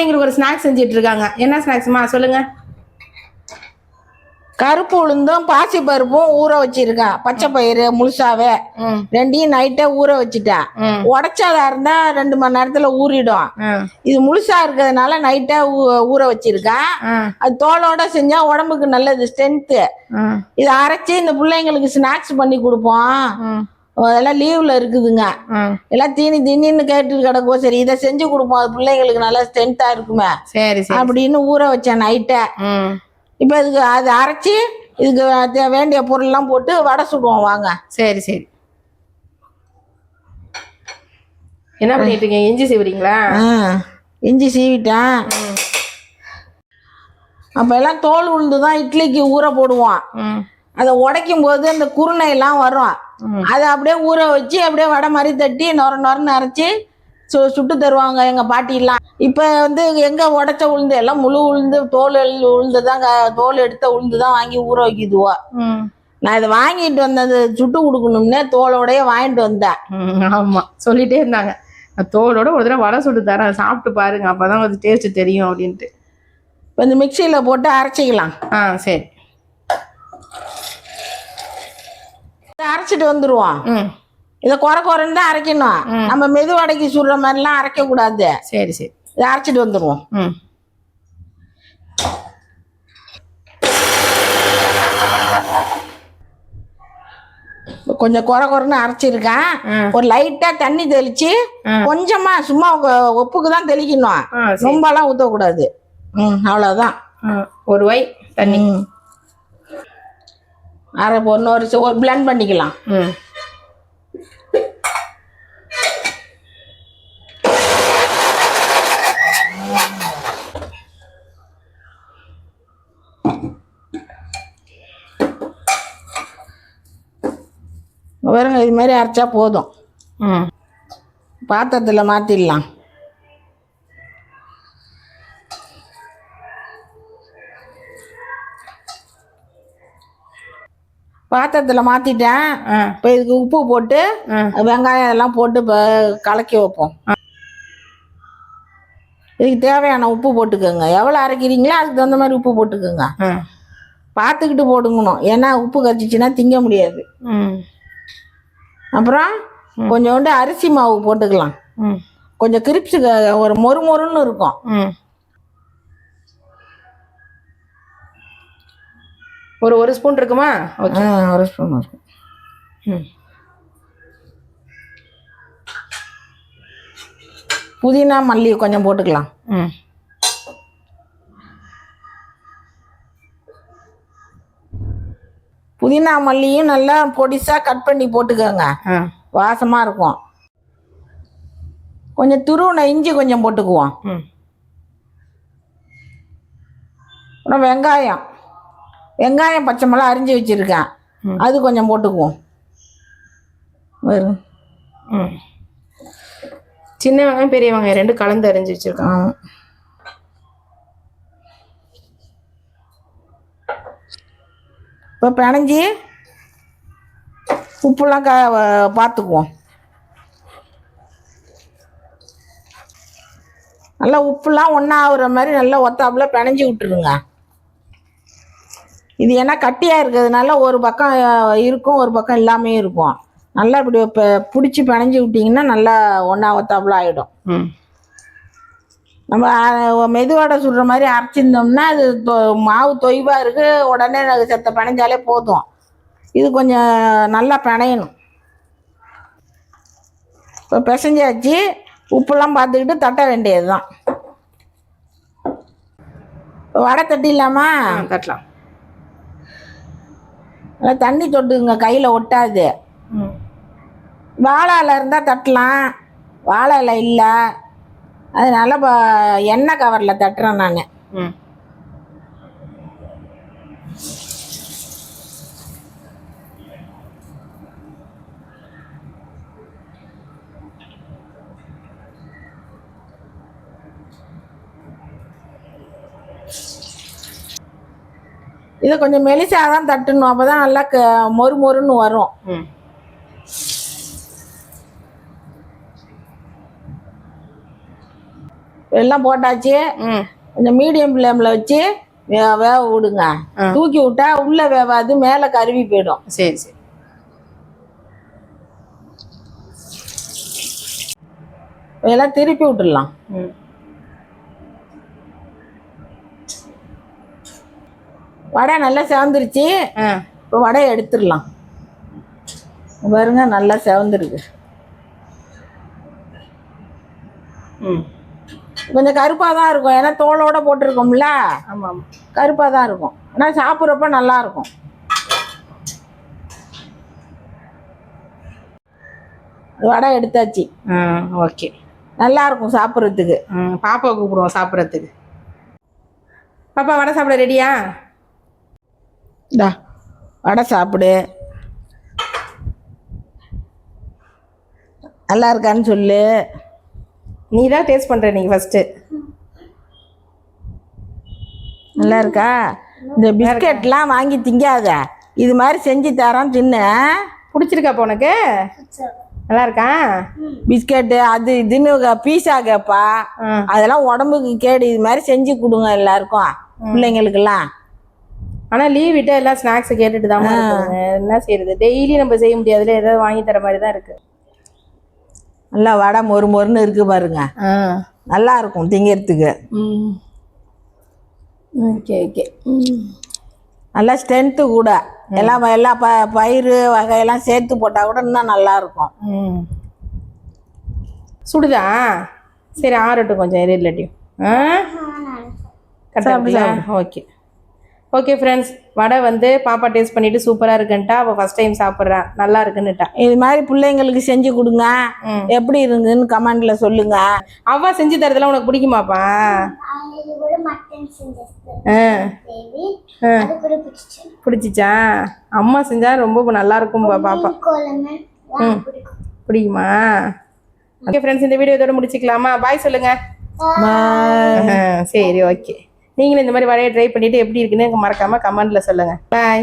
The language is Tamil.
எங்களுக்கு ஒரு ஸ்நாக்ஸ் செஞ்சுட்டு இருக்காங்க. என்ன ஸ்நாக்ஸ்மா சொல்லுங்க? கருப்பு உளுந்தும் பாசி பருப்பும் ஊற வச்சிருக்கேன். பச்சை பயிறு முழுசாவே ரெண்டையும் நைட்டே ஊற வச்சுட்டேன். உடைச்சதா இருந்தா 2 மணி நேரத்துல ஊறிடும். இது முழுசா இருக்கிறதுனால நைட்டே ஊற வச்சிருக்கேன். அது தோலோட செஞ்சா உடம்புக்கு நல்லது, ஸ்ட்ரென்த்து. இதை அரைச்சி இந்த பிள்ளைங்களுக்கு ஸ்நாக்ஸ் பண்ணி கொடுப்போம். அதெல்லாம் லீவ்ல இருக்குதுங்க. எல்லாம் தீனின்னு கேட்டு கிடக்கும். சரி இதை செஞ்சு கொடுப்போம், அது பிள்ளைங்களுக்கு நல்லா ஸ்ட்ரென்த்தா இருக்குமே சரி அப்படின்னு ஊற வச்சேன் நைட்டை. இப்போ இதுக்கு அதை அரைச்சி இதுக்கு வேண்டிய பொருள்லாம் போட்டு வடை சுடுவோம் வாங்க. சரி சரி. என்ன பண்ணிட்டு இருக்கீங்க? இஞ்சி சீவுறீங்களா? இஞ்சி சீவிட்டேன். அப்போ எல்லாம் தோல் உளுந்து தான் இட்லிக்கு ஊற போடுவோம். அதை உடைக்கும் போது அந்த குருணை எல்லாம் வரும். அதை அப்படியே ஊற வச்சு அப்படியே வடை மாதிரி தட்டி நொரன்னு அரைச்சி சுட்டு தருவாங்க எங்க பாட்டிலாம். இப்போ எங்க உடைச்ச உளுந்து எல்லாம் முழு உளுந்து, தோல் உளுந்து தான், தோல் எடுத்த உளுந்து தான் வாங்கி ஊற வைக்குதுவோ. நான் இதை வாங்கிட்டு வந்தது சுட்டு கொடுக்கணும்னே தோலோடய வாங்கிட்டு வந்தேன். ஆமா சொல்லிட்டே இருந்தாங்க, தோலோட ஒரு தடவை வடை சுட்டு தரேன், சாப்பிட்டு பாருங்க, அப்பதான் அது டேஸ்ட் தெரியும் அப்படின்ட்டு. இப்போ இந்த மிக்சியில் போட்டு அரைச்சிக்கலாம். சரி. அரைச்சிட்டு வந்துருவோம். இதை குறைன்னு தான் அரைக்கணும். நம்ம மெதுவடைக்கு சுடுற மாதிரிலாம் அரைக்க கூடாது. சரி சரி. இதை அரைச்சிட்டு வந்துருவோம். கொஞ்சம் குறைன்னு அரைச்சிருக்கேன். ஒரு லைட்டா தண்ணி தெளிச்சு கொஞ்சமா சும்மா உப்புக்கு தான் தெளிக்கணும், ரொம்பலாம் ஊற்றக்கூடாது. அவ்வளோதான். ஒரு வை தண்ணி அரை ஒரு பிளெண்ட் பண்ணிக்கலாம். பாருங்க, இது மாதிரி அரைச்சா போதும். பாத்திரத்தில் மாற்றிடலாம். பாத்திரத்தில் மாற்றிட்டேன். இப்போ இதுக்கு உப்பு போட்டு வெங்காயம் எல்லாம் போட்டு இப்போ கலக்கி வைப்போம். இதுக்கு தேவையான உப்பு போட்டுக்கோங்க. எவ்வளோ அரைக்கிறீங்களோ அதுக்கு தகுந்த மாதிரி உப்பு போட்டுக்கோங்க. பார்த்துக்கிட்டு போட்டுக்கணும், ஏன்னா உப்பு கரிச்சிச்சின்னா திங்க முடியாது. அப்புறம் கொஞ்சோண்டு அரிசி மாவு போட்டுக்கலாம். கொஞ்சம் கிரிப்ஸுக்கு ஒரு மொறுன்னு இருக்கும். ஒரு ஸ்பூன் இருக்குமா? ஓகே, ஒரு ஸ்பூன் இருக்கும். புதினா மல்லி கொஞ்சம் போட்டுக்கலாம். புதினா மல்லியும் நல்லா பொடிசா கட் பண்ணி போட்டுக்கோங்க, வாசமா இருக்கும். கொஞ்சம் துருவின இஞ்சி கொஞ்சம் போட்டுக்குவோம். அப்புறம் வெங்காயம் பச்சை மிளகா அரிஞ்சு வச்சிருக்கேன், அது கொஞ்சம் போட்டுக்குவோம். சின்ன வெங்காயம் பெரிய வெங்காயம் 2 கலந்து அரிஞ்சு வச்சிருக்கேன். இப்போ பிணைஞ்சி உப்புலாம் பார்த்துக்குவோம். நல்லா உப்புலாம் ஒன்றா ஆகுற மாதிரி நல்லா ஒத்தாப்புல பிணைஞ்சி விட்டுருங்க. இது ஏன்னா கட்டியாக இருக்கிறதுனால ஒரு பக்கம் இருக்கும், ஒரு பக்கம் இல்லாமே இருக்கும். நல்லா இப்படி இப்போ பிடிச்சி பிணைஞ்சி விட்டிங்கன்னா நல்லா ஒன்றா ஒத்தாப்புல ஆகிடும். நம்ம மெதுவடை சுடுற மாதிரி அரைச்சிருந்தோம்னா அது மாவு தொய்வாக இருக்குது, உடனே செத்த பிணைஞ்சாலே போதும். இது கொஞ்சம் நல்லா பிணையணும். இப்போ பிசைஞ்சாச்சு, உப்புலாம் பார்த்துக்கிட்டு தட்ட வேண்டியது தான். வடை தட்டிடலாமா? தட்டலாம். நல்லா தண்ணி தொட்டுங்க, கையில் ஒட்டாது. வாழை இலை இருந்தால் தட்டலாம், வாழை இலை இல்லை, அதனால இப்போ எண்ணெய் கவரில் தட்டுறேன் நான். இதை கொஞ்சம் மெலிசாக தான் தட்டணும், அப்போ தான் நல்லா மொறுன்னு வரும். எல்லாம் போட்டாச்சு. கொஞ்சம் மீடியம் ஃப்ளேமில் வச்சு வேக விடுங்க. தூக்கி விட்டா உள்ள வேவாது, மேலே கருவி போயிடும். சரி சரி. இதெல்லாம் திருப்பி விட்டுடலாம். வடை நல்லா செவந்துருச்சு. இப்போ வடையை எடுத்துடலாம். பாருங்க நல்லா செவந்துருக்கு. கொஞ்சம் கருப்பாக தான் இருக்கும், ஏன்னா தோலோட போட்டிருக்கோம்ல. ஆமாம், கருப்பாக தான் இருக்கும், ஆனால் சாப்பிட்றப்ப நல்லா இருக்கும். வடை எடுத்தாச்சு. ஓகே, நல்லா இருக்கும் சாப்பிட்றதுக்கு. பாப்பாவை கூப்பிடுவோம் சாப்பிட்றதுக்கு. பாப்பா வடை சாப்பிட ரெடியா? இந்தா வடை சாப்பிடு. நல்லா இருக்கான்னு சொல்லு. நீ தான் டேஸ்ட் பண்ணுற நீங்கள் ஃபஸ்ட்டு. நல்லா இருக்கா? இந்த பிஸ்கெட்லாம் வாங்கி திங்காத, இது மாதிரி செஞ்சு தரோம் தின்னு. பிடிச்சிருக்காப்பா உனக்கு? நல்லா இருக்கா? பிஸ்கெட்டு அது இதுன்னு பீஸா கேப்பா, அதெல்லாம் உடம்புக்கு கேடு. இது மாதிரி செஞ்சு கொடுங்க எல்லாருக்கும், பிள்ளைங்களுக்கெல்லாம். ஆனால் லீவ் விட்டு எல்லாம் ஸ்நாக்ஸ் கேட்டுட்டு தான் இருக்காங்க. என்ன செய்யறது, டெய்லி நம்ம செய்ய முடியாதுல, ஏதாவது வாங்கி தர மாதிரி தான் இருக்கு. நல்லா வடை மொறு மொறுன்னு இருக்கு பாருங்க. நல்லா இருக்கும் திங்கிறதுக்கு. Okay okay. நல்லா ஸ்ட்ரென்த்து கூட. எல்லாம் எல்லா பயிறு வகையெல்லாம் சேர்த்து போட்டால் கூட இன்னும் நல்லா இருக்கும். சுடுதா? சரி ஆறட்டும் கொஞ்சம் இல்லாட்டியும். ஓகே ஓகே ஃப்ரெண்ட்ஸ், வடை வந்து பாப்பா டேஸ்ட் பண்ணிட்டு சூப்பராக இருக்குன்ட்டா. அவள் ஃபர்ஸ்ட் டைம் சாப்பிட்றான், நல்லா இருக்குன்னுட்டா. இது மாதிரி பிள்ளைங்களுக்கு செஞ்சு கொடுங்க. எப்படி இருந்துன்னு கமெண்ட்ல சொல்லுங்க. அவ்வா செஞ்சு தரதெல்லாம் உனக்கு பிடிக்குமாப்பா? பிடிச்சிச்சா? அம்மா செஞ்சா ரொம்ப நல்லா இருக்கும் பாப்பா. பிடிக்குமா? ஓகே ஃப்ரெண்ட்ஸ், இந்த வீடியோ இதோட முடிச்சுக்கலாமா? பாய் சொல்லுங்க. சரி ஓகே. நீங்களும் இந்த மாதிரி வடையை ட்ரை பண்ணிட்டு எப்படி இருக்குன்னு மறக்காம கமெண்ட்ல சொல்லுங்க. பாய்.